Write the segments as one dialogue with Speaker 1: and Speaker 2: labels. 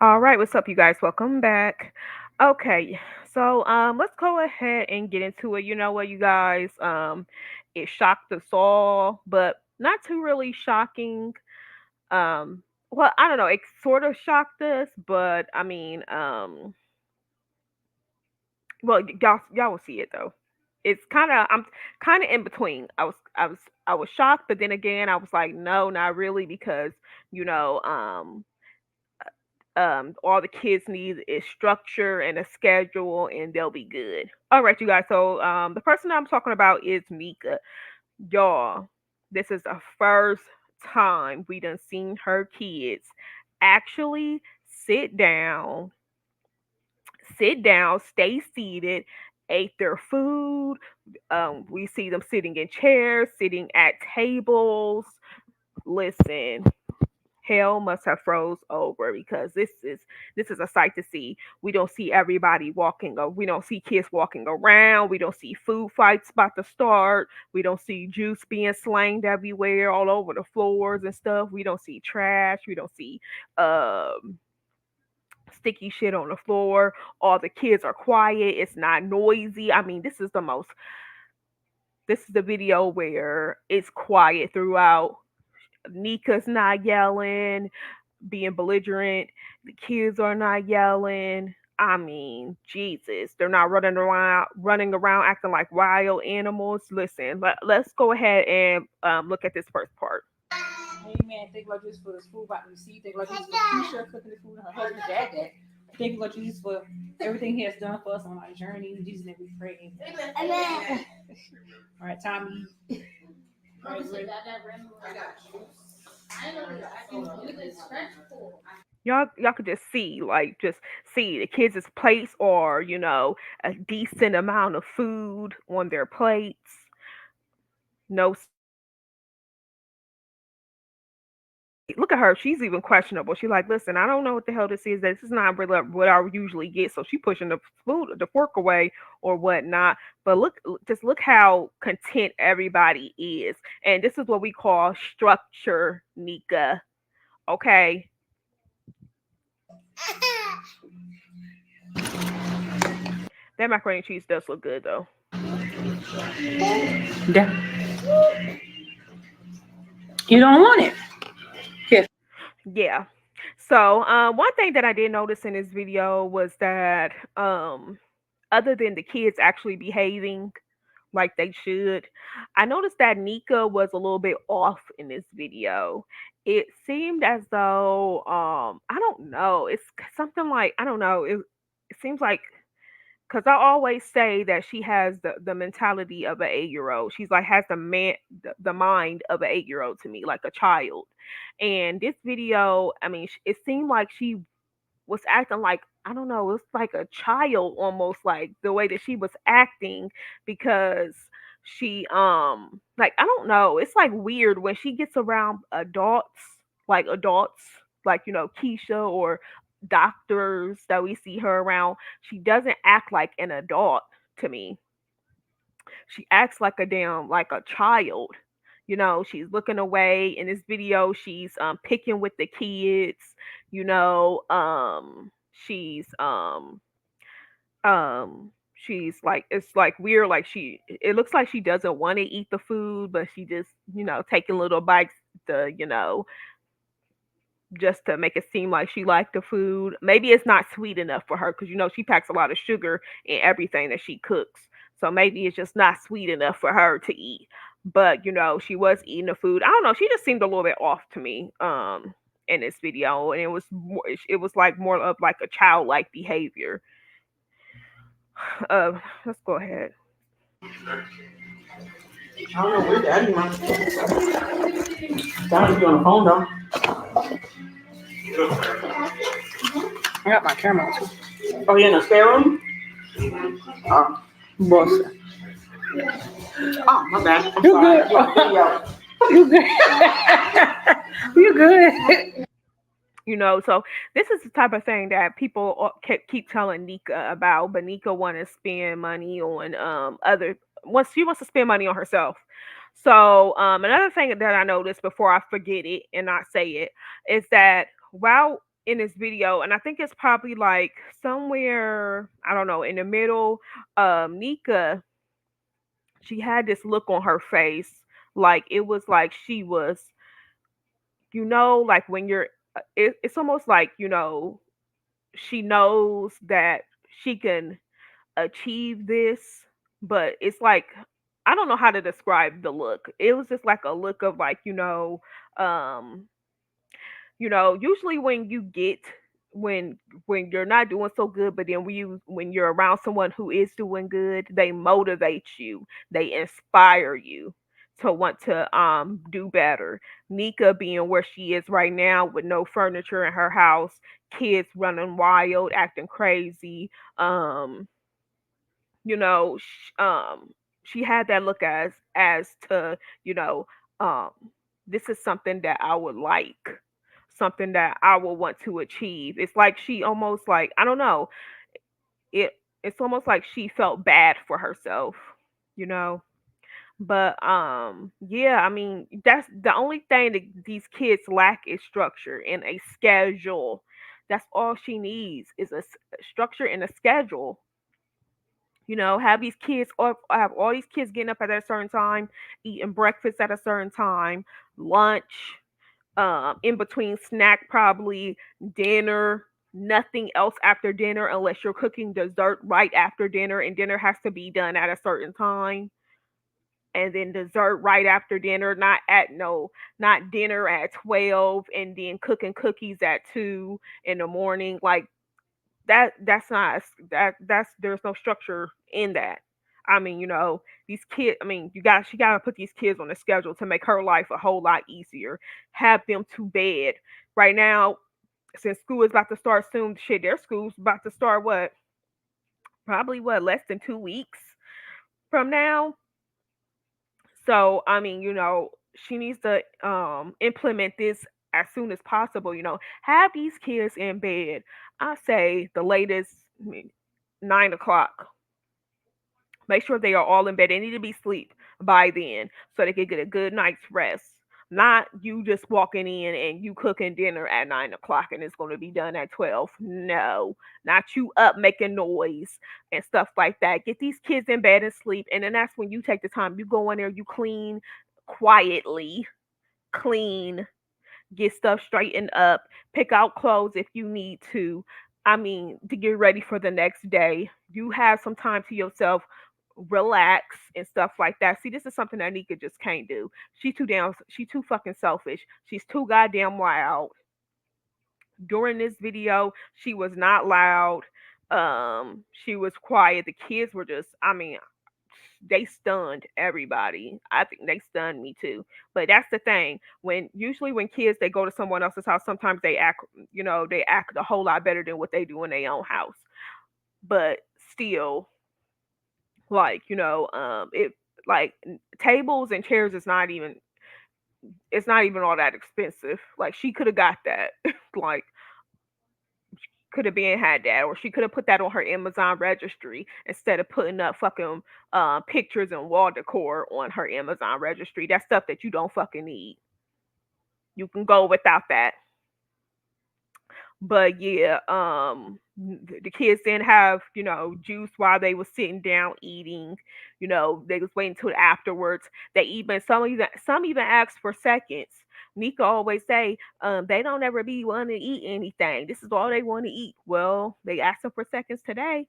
Speaker 1: All right, what's up, you guys? Welcome back. Okay, so let's go ahead and get into it. You know what, you guys? It shocked us all, but not too really shocking. Well, I don't know. It sort of shocked us, but I mean, well, y'all will see it though. It's I'm kind of in between. I was shocked, but then again, I was like, no, not really, because you know, all the kids need is structure and a schedule, and they'll be good. All right, you guys. So the person I'm talking about is Nika. Y'all, this is the first time we done seen her kids actually sit down, stay seated, ate their food. We see them sitting in chairs, sitting at tables. Listen, hell must have froze over, because this is a sight to see. We don't see everybody walking, or we don't see kids walking around. We don't see food fights about to start. We don't see juice being slanged everywhere, all over the floors and stuff. We don't see trash. We don't see um sticky shit on the floor. All the kids are quiet. It's not noisy. I mean, this is the video where it's quiet throughout. Nika's not yelling, being belligerent. The kids are not yelling. I mean, Jesus, they're not running around acting like wild animals. Listen, let's go ahead and look at this first part.
Speaker 2: Amen. Think about this for the school about to see. Think about this for Keisha cooking the food and her husband, dad. Think about Jesus for everything He has done for us on our journey. In Jesus' name we pray. Amen. All right, time to eat. All right, ready?
Speaker 1: Y'all could just see the kids' plates, or a decent amount of food on their plates. No, look at her. She's even questionable. She's like, listen, I don't know what the hell this is. This is not really what I usually get. So she pushing the fork away or whatnot. But just look how content everybody is. And this is what we call structure, Nika. Okay. That macaroni and cheese does look good though.
Speaker 2: Yeah. You don't want it. Yes.
Speaker 1: Yeah. So one thing that I did notice in this video was that other than the kids actually behaving like they should, I noticed that Nika was a little bit off in this video. It seemed as though I don't know, it's something like, I don't know, it seems like, because I always say that she has the mentality of an 8-year old. She's like has the mind of an 8-year old to me, like a child. And this video, I mean, it seemed like she was acting like, I don't know, it's like a child almost, like the way that she was acting, because she like, I don't know, it's like weird when she gets around adults, like Keisha, or doctors that we see her around. She doesn't act like an adult to me. She acts like like a child. She's looking away in this video. She's picking with the kids. She's she's like, it's like weird, like it looks like she doesn't want to eat the food, but she just taking little bites to just to make it seem like she liked the food. Maybe it's not sweet enough for her, because she packs a lot of sugar in everything that she cooks. So maybe it's just not sweet enough for her to eat. But she was eating the food. I don't know. She just seemed a little bit off to me in this video, and it was like more of like a childlike behavior. Let's go ahead.
Speaker 2: I don't know where daddy went. Daddy be on the phone though. I got my camera too. Oh, you in the spare room? Oh, boss. Oh, my bad. I'm sorry. Good. You good? You good?
Speaker 1: So this is the type of thing that people keep telling Nika about, but Nika want to spend money on other. Once she wants to spend money on herself. So another thing that I noticed before I forget it and not say it is that while in this video, and I think it's probably like somewhere, I don't know, in the middle. Nika, she had this look on her face, like it was like she was, like when you're, it's almost like, she knows that she can achieve this, but it's like, I don't know how to describe the look. It was just like a look of like, um usually when you get, when you're not doing so good, but then when you're around someone who is doing good, they motivate you, they inspire you to want to do better. Nika being where she is right now with no furniture in her house, kids running wild, acting crazy, um she had that look as to, you know, um, this is something that I would like, something that I will want to achieve. It's like she almost like, I don't know, it it's almost like she felt bad for herself, you know. But yeah, I mean, that's the only thing that these kids lack is structure and a schedule. That's all she needs is a structure and a schedule. Have these kids, or have all these kids getting up at a certain time, eating breakfast at a certain time, lunch, in between snack, probably dinner, nothing else after dinner unless you're cooking dessert right after dinner, and dinner has to be done at a certain time. And then dessert right after dinner, not at no, not dinner at 12, and then cooking cookies at 2 in the morning. Like that's not that's there's no structure in that. I mean, these kids, I mean, she got to put these kids on a schedule to make her life a whole lot easier. Have them to bed right now, since school is about to start soon. Shit, their school's about to start, what, probably what, less than 2 weeks from now. So I mean, she needs to implement this as soon as possible. Have these kids in bed, I say the latest, 9 o'clock. Make sure they are all in bed. They need to be asleep by then so they can get a good night's rest. Not you just walking in and you cooking dinner at 9 o'clock and it's going to be done at 12. No, not you up making noise and stuff like that. Get these kids in bed and sleep. And then that's when you take the time. You go in there, you clean quietly, clean, get stuff straightened up, pick out clothes if you need to. I mean, to get ready for the next day. You have some time to yourself, relax and stuff like that. See, this is something that Nika just can't do. She too fucking selfish. She's too goddamn loud. During this video, she was not loud. She was quiet. The kids were just, I mean, they stunned everybody. I think they stunned me too. But that's the thing. When kids they go to someone else's house, sometimes they act a whole lot better than what they do in their own house. But still, like, it, like, tables and chairs is not even, it's not even all that expensive. Like, she could have got that. Like, could have been had that, or she could have put that on her Amazon registry instead of putting up fucking pictures and wall decor on her Amazon registry. That's stuff that you don't fucking need. You can go without that. But yeah, the kids didn't have, juice while they was sitting down eating. They was waiting till afterwards. They even, some even asked for seconds. Nika always say, they don't ever be wanting to eat anything. This is all they want to eat. Well, they asked them for seconds today.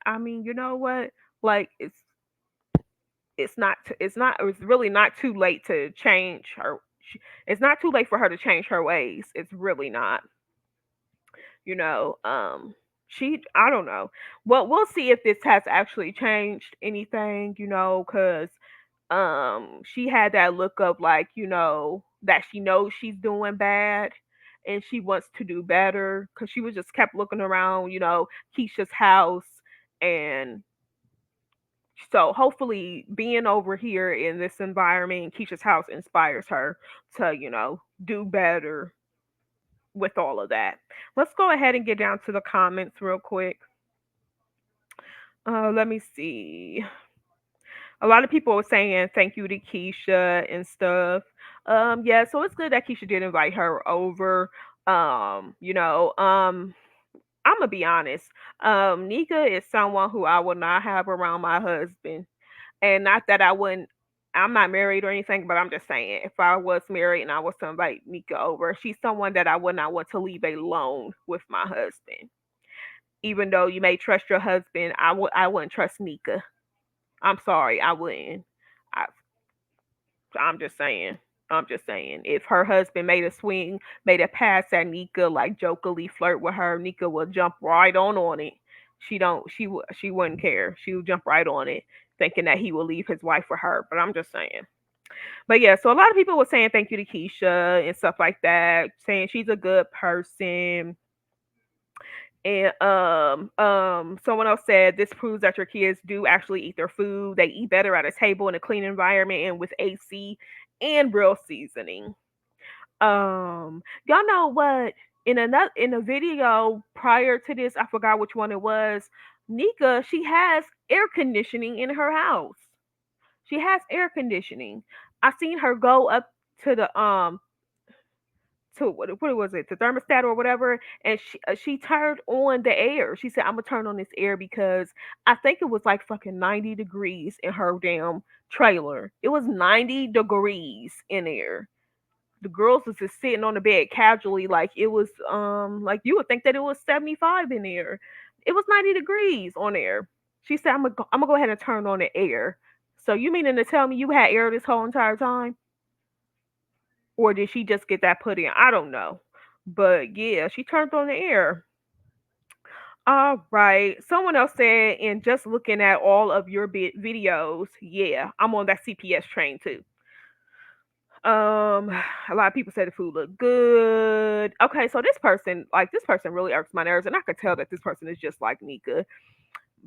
Speaker 1: I mean, you know what? Like, it's really not too late to change her. It's not too late for her to change her ways. It's really not. you know she, I don't know. Well, we'll see if this has actually changed anything, because she had that look of like, that she knows she's doing bad and she wants to do better, because she was just kept looking around, Keisha's house. And so hopefully being over here in this environment, Keisha's house, inspires her to, do better with all of that. Let's go ahead and get down to the comments real quick. Let me see. A lot of people were saying thank you to Keisha and stuff. Yeah, so it's good that Keisha did invite her over. You know, I'm gonna be honest. Nika is someone who I would not have around my husband, and not that I wouldn't. I'm not married or anything, but I'm just saying, if I was married and I was to invite Nika over, she's someone that I would not want to leave alone with my husband. Even though you may trust your husband, I wouldn't trust Nika. I'm sorry, I wouldn't. I, I'm just saying. I'm just saying. If her husband made a swing, made a pass at Nika, like jokingly flirt with her, Nika would jump right on it. She don't. She wouldn't care. She would jump right on it, thinking that he will leave his wife for her. But I'm just saying. But yeah, so a lot of people were saying thank you to Keisha and stuff like that, saying she's a good person. And someone else said this proves that your kids do actually eat their food. They eat better at a table in a clean environment and with AC and real seasoning. Y'all know what? In a video prior to this, I forgot which one it was. Nika, she has air conditioning in her house. She has air conditioning. I seen her go up to the to what was it, the thermostat or whatever, and she turned on the air. She said, "I'm gonna turn on this air because I think it was like fucking 90 degrees in her damn trailer. It was 90 degrees in there. The girls was just sitting on the bed casually, like it was like you would think that it was 75 in there. It was 90 degrees on there." She said, I'm gonna go ahead and turn on the air." So you meaning to tell me you had air this whole entire time? Or did she just get that put in? I don't know. But yeah, she turned on the air. All right. Someone else said, and just looking at all of your videos, yeah, I'm on that CPS train too. Um, a lot of people said the food looked good. Okay, so this person really irks my nerves, and I could tell that this person is just like Nika.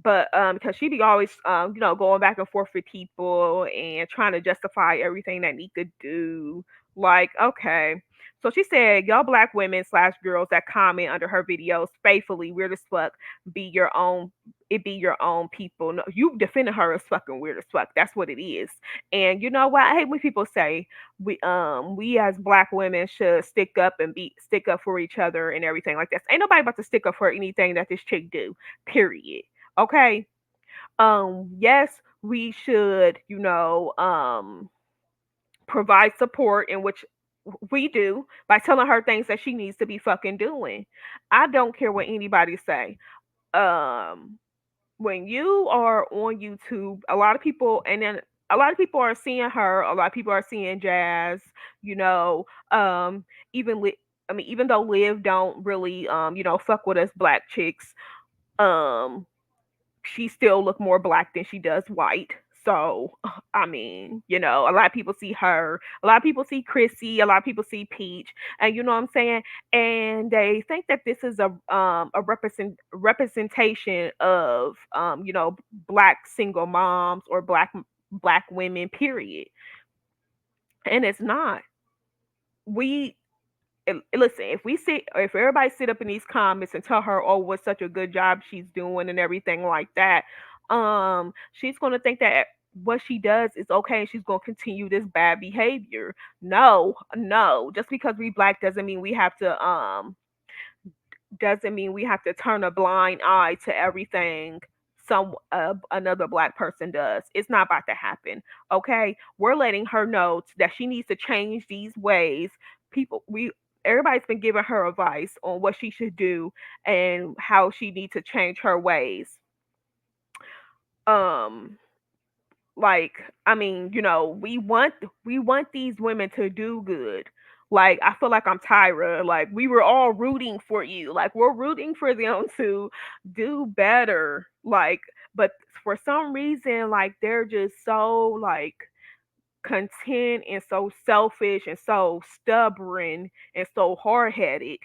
Speaker 1: But because she be always going back and forth with people and trying to justify everything that Nika do. Like, okay. So she said, y'all black women slash girls that comment under her videos faithfully weird as fuck, be your own it be your own people. No, you defending her as fucking weird as fuck. That's what it is. And you know what? I hate when people say we as black women should stick up for each other and everything like that. Ain't nobody about to stick up for anything that this chick do. Period. Okay. Yes, we should, provide support, in which we do, by telling her things that she needs to be fucking doing. I don't care what anybody say. Um, when you are on YouTube, a lot of people are seeing her, a lot of people are seeing Jazz, you know, even even though Liv don't really fuck with us black chicks, um she still look more black than she does white. So, I mean, a lot of people see her, a lot of people see Chrissy, a lot of people see Peach, and you know what I'm saying? And they think that this is a representation of black single moms or black women, period. And it's not. We listen, if everybody sit up in these comments and tell her, oh, what such a good job she's doing and everything like that, she's gonna think that what she does is okay and she's gonna continue this bad behavior. No, no. Just because we black doesn't mean we have to turn a blind eye to everything another black person does. It's not about to happen. Okay, we're letting her know that she needs to change these ways. People, we everybody's been giving her advice on what she should do and how she needs to change her ways. Um, like, I mean, we want these women to do good. Like, I feel like I'm Tyra. Like, we were all rooting for you. Like, we're rooting for them to do better. Like, but for some reason, like, they're just so like content and so selfish and so stubborn and so hard headed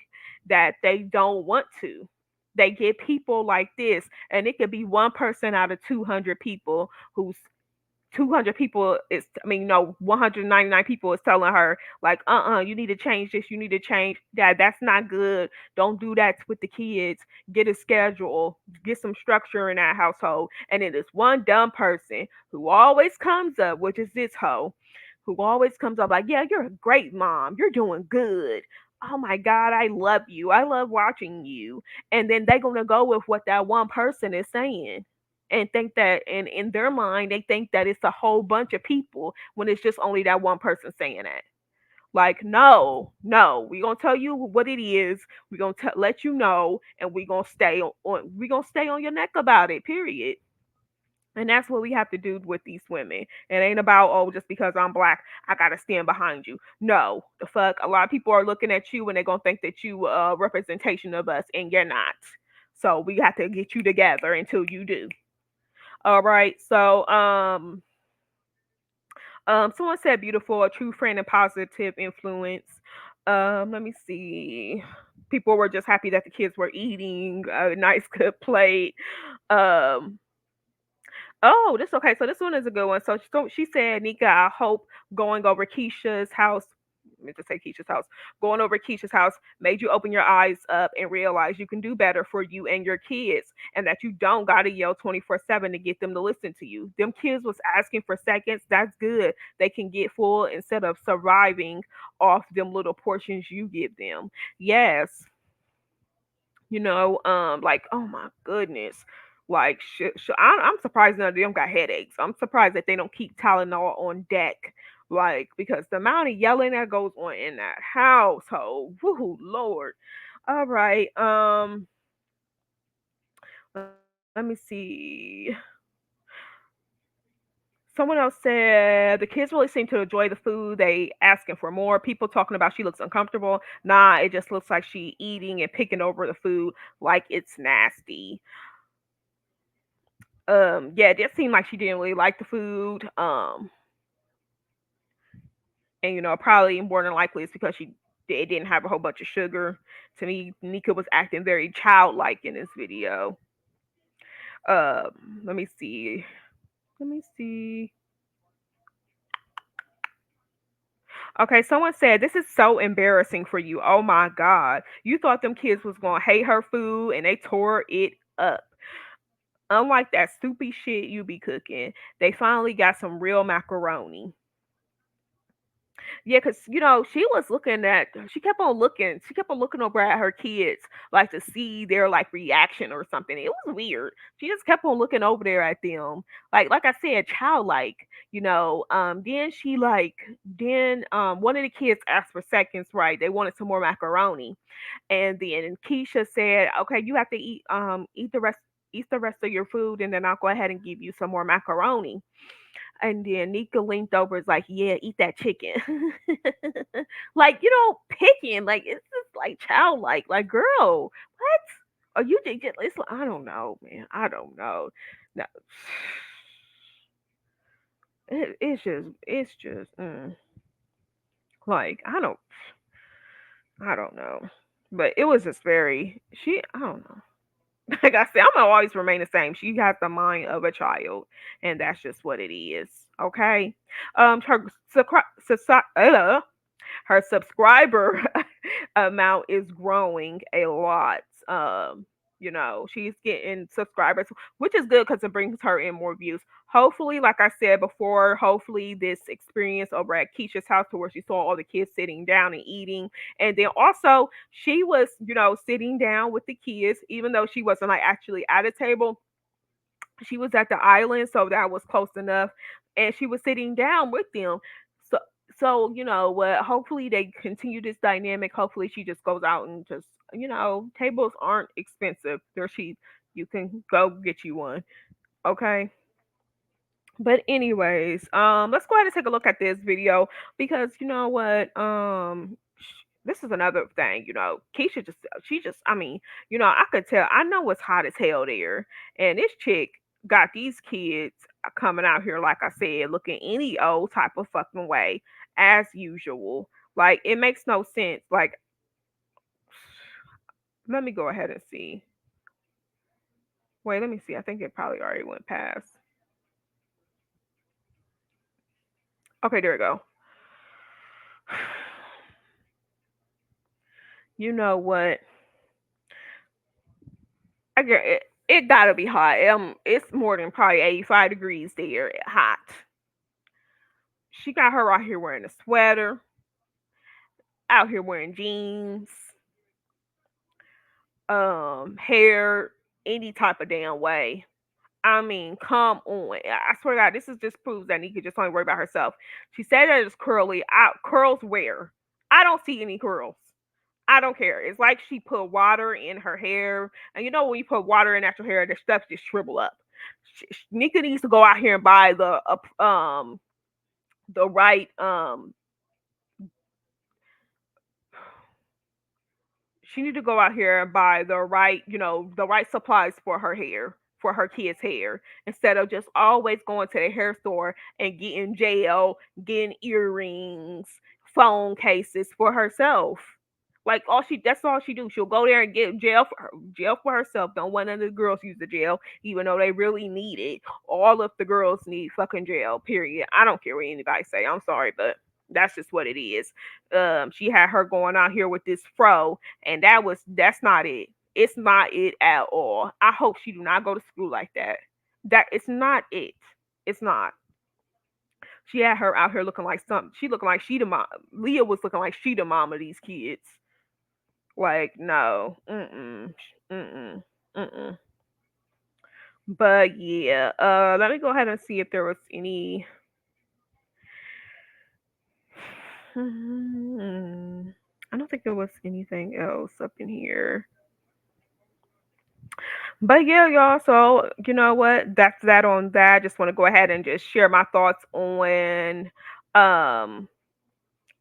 Speaker 1: that they don't want to. They get people like this, and it could be one person out of 200 people who's 200 people is, I mean, no, 199 people is telling her, like, you need to change this, you need to change that. That's not good. Don't do that with the kids. Get a schedule, get some structure in that household. And it is one dumb person who always comes up, which is this hoe, who always comes up like, yeah, you're a great mom. You're doing good. oh my God, I love you. I love watching you. And then they're going to go with what that one person is saying and think that, and in their mind, they think that it's a whole bunch of people when it's just only that one person saying that. Like, no, no, we gonna tell you what it is. We gonna let you know, and we gonna stay we gonna stay on your neck about it. Period. And that's what we have to do with these women. It ain't about, oh, just because I'm black, I gotta stand behind you. No, the fuck. A lot of people are looking at you and they're gonna think that you a representation of us, and you're not. So we have to get you together until you do. All right. So someone said beautiful, a true friend and positive influence. Let me see. People were just happy that the kids were eating a nice good plate. Um, Oh, this okay. So this one is a good one. So she said, Nika, I hope going over Keisha's house, I meant to say Keisha's house, going over Keisha's house made you open your eyes up and realize you can do better for you and your kids, and that you don't gotta yell 24/7 to get them to listen to you. Them kids was asking for seconds. That's good. They can get full instead of surviving off them little portions you give them. Yes, like, oh my goodness, like, I'm surprised none of them got headaches. I'm surprised that they don't keep Tylenol on deck, like, because the amount of yelling that goes on in that household, woohoo, Lord. All right, let me see. Someone else said the kids really seem to enjoy the food. They asking for more. People talking about she looks uncomfortable. Nah, it just looks like she eating and picking over the food like it's nasty. Yeah, it just seemed like she didn't really like the food. And probably more than likely it's because it didn't have a whole bunch of sugar. To me, Nika was acting very childlike in this video. Um, let me see. Let me see. Okay, someone said this is so embarrassing for you. Oh my God, you thought them kids was gonna hate her food and they tore it up. Unlike that soupy shit you be cooking, they finally got some real macaroni. Yeah, cause she was looking at. She kept on looking. She kept on looking over at her kids, like to see their like reaction or something. It was weird. She just kept on looking over there at them, like I said, childlike. Then she like then one of the kids asked for seconds. Right, they wanted some more macaroni, and then Keisha said, "Okay, you have to eat the rest of your food, and then I'll go ahead and give you some more macaroni." And then Nika leaned over, is like, "Yeah, eat that chicken." Like, picking, like, it's just like childlike. Like, girl, what? Are you just, it's like, I don't know, man. I don't know. No, it's just, like, I don't know. But it was just very, I don't know. Like I said, I'm gonna always remain the same. She has the mind of a child, and that's just what it is. Okay. Her her subscriber amount is growing a lot. She's getting subscribers, which is good because it brings her in more views. Hopefully, like I said before, hopefully this experience over at Keisha's house, to where she saw all the kids sitting down and eating, and then also she was, sitting down with the kids, even though she wasn't like actually at a table. She was at the island, so that was close enough, and she was sitting down with them. So, what? Hopefully, they continue this dynamic. Hopefully, she just goes out and just, tables aren't expensive; they're cheap. You can go get you one. Okay. But anyways, let's go ahead and take a look at this video, because you know what, this is another thing. Keisha just, she just, I mean, I could tell. I know it's hot as hell there, and this chick got these kids coming out here, like I said, looking any old type of fucking way as usual. Like, it makes no sense. Like, let me go ahead and see. Wait, let me see. I think it probably already went past. Okay, there we go. You know what? I get it. It gotta be hot. It's more than probably 85 degrees there. Hot. She got her out here wearing a sweater. out here wearing jeans, hair any type of damn way. I mean, come on. I swear to God, this is just proves that Nika just only worry about herself. She said that it's curly. Curls where? I don't see any curls. I don't care. It's like she put water in her hair, and you know when you put water in natural hair, the stuff just shrivel up. Nika needs to go out here and buy the right she need to go out here and buy the right, the right supplies for her hair, for her kids' hair, instead of just always going to the hair store and getting gel, getting earrings, phone cases for herself. Like that's all she do. She'll go there and get gel for herself. Don't want none of the girls use the gel, even though they really need it. All of the girls need fucking gel. Period. I don't care what anybody say. I'm sorry, but that's just what it is. She had her going out here with this fro, and that's not it. It's not it at all. I hope she do not go to school like that. That it's not it. It's not. She had her out here looking like something. She looking like she the mom. Leah was looking like she the mom of these kids. Like no, mm, mm. But yeah, let me go ahead and see if there was any. I don't think there was anything else up in here. But yeah, y'all. So you know what? That's that on that. Just want to go ahead and just share my thoughts um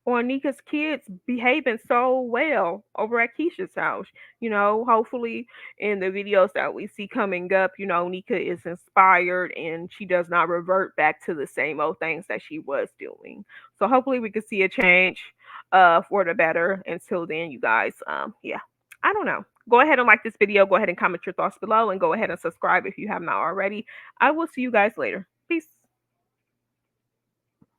Speaker 1: on Nika's kids behaving so well over at Keisha's house. Hopefully in the videos that we see coming up, Nika is inspired and she does not revert back to the same old things that she was doing. So hopefully we can see a change for the better. Until then, you guys, yeah. I don't know. Go ahead and like this video. Go ahead and comment your thoughts below and go ahead and subscribe if you have not already. I will see you guys later. Peace.